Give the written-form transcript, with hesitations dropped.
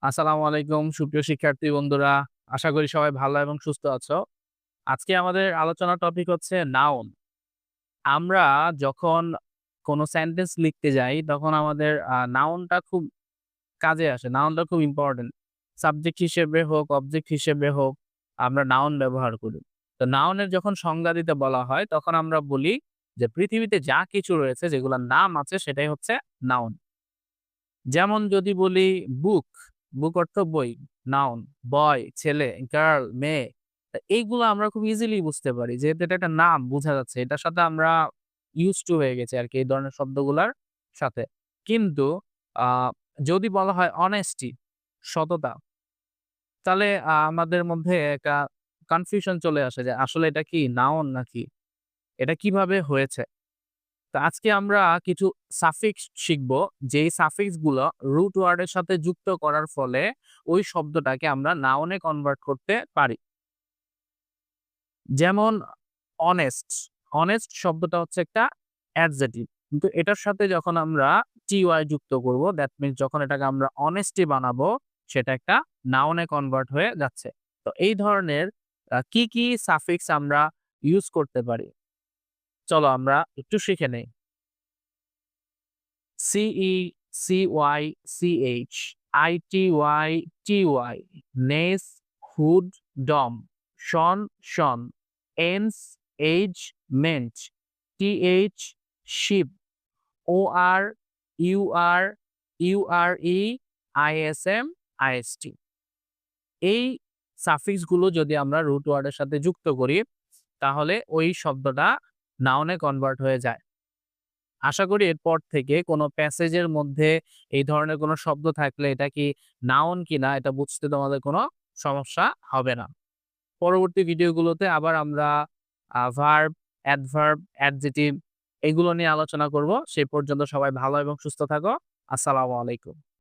আসসালামু আলাইকুম সুপ্রিয় শিক্ষার্থী বন্ধুরা। আশা করি সবাই ভালো এবং সুস্থ আছো। আজকে আমাদের আলোচনার টপিক হচ্ছে নাউন। আমরা যখন কোনো সেন্টেন্স লিখতে যাই তখন আমাদের নাউনটা খুব কাজে আসে। নাউনটা খুব ইম্পোর্টেন্ট। সাবজেক্ট হিসেবে হোক, অবজেক্ট হিসেবে হোক আমরা নাউন ব্যবহার করি। তো নাউনের যখন সংজ্ঞা দিতে বলা হয় তখন আমরা বলি যে পৃথিবীতে যা কিছু রয়েছে যেগুলার নাম আছে সেটাই হচ্ছে নাউন। যেমন যদি বলি বুক, বুক অর্থ বই, নাউন, বয় ছেলে, গার্ল মেয়ে। এইগুলো আমরা খুব ইজিলি বুঝতে পারি। যেহেতু এটা একটা নাম বুঝা যাচ্ছে। এটার সাথে আমরা used to হয়ে গেছি আরকি এই ধরনের শব্দগুলার সাথে। কিন্তু আ যদি বলা হয় honesty সততা, তাহলে আমাদের মধ্যে একটা কনফিউশন চলে আসে যে আসলে এটা কি নাউন নাকি? এটা কিভাবে হয়েছে? তো আজকে আমরা কিছু সাফিক্স শিখব, যেই সাফিক্স গুলো রুট ওয়ার্ড এর সাথে যুক্ত করার ফলে ওই শব্দটাকে আমরা নাউনে কনভার্ট করতে পারি। যেমন অনেস্ট, অনেস্ট শব্দটা হচ্ছে একটা অ্যাডজেক্টিভ। কিন্তু এটার সাথে যখন আমরা টি-ওয়াই যুক্ত করব, দ্যাট মিনস যখন এটাকে আমরা অনেস্টি বানাবো, সেটা একটা নাউনে কনভার্ট হয়ে যাচ্ছে। তো এই ধরনের কি সাফিক্স আমরা ইউজ করতে পারি? চলো আমরা একটু শিখে নেই। CECYCH, ITYTY, Ness, Hood, Dom, Sean, Sean, Ends, Age, Ment, TH, Sheep, OR, UR, URE, ISM, IST এই সাফিক্স গুলো যদি আমরা রুট ওয়ার্ডের সাথে যুক্ত করি তাহলে ওই শব্দটা নাউনে কনভার্ট হয়ে যায়। আশা করি এরপর থেকে কোনো প্যাসেজের মধ্যে এই ধরনের কোনো শব্দ থাকলে এটা কি নাউন কিনা এটা বুঝতে তোমাদের কোনো সমস্যা হবে না। পরবর্তী ভিডিওগুলোতে আবার আমরা ভার্ব, অ্যাডভার্ব, অ্যাডজেক্টিভ এগুলো নিয়ে আলোচনা করব। সেই পর্যন্ত সবাই ভালো এবং সুস্থ থাকো। আসসালামু আলাইকুম।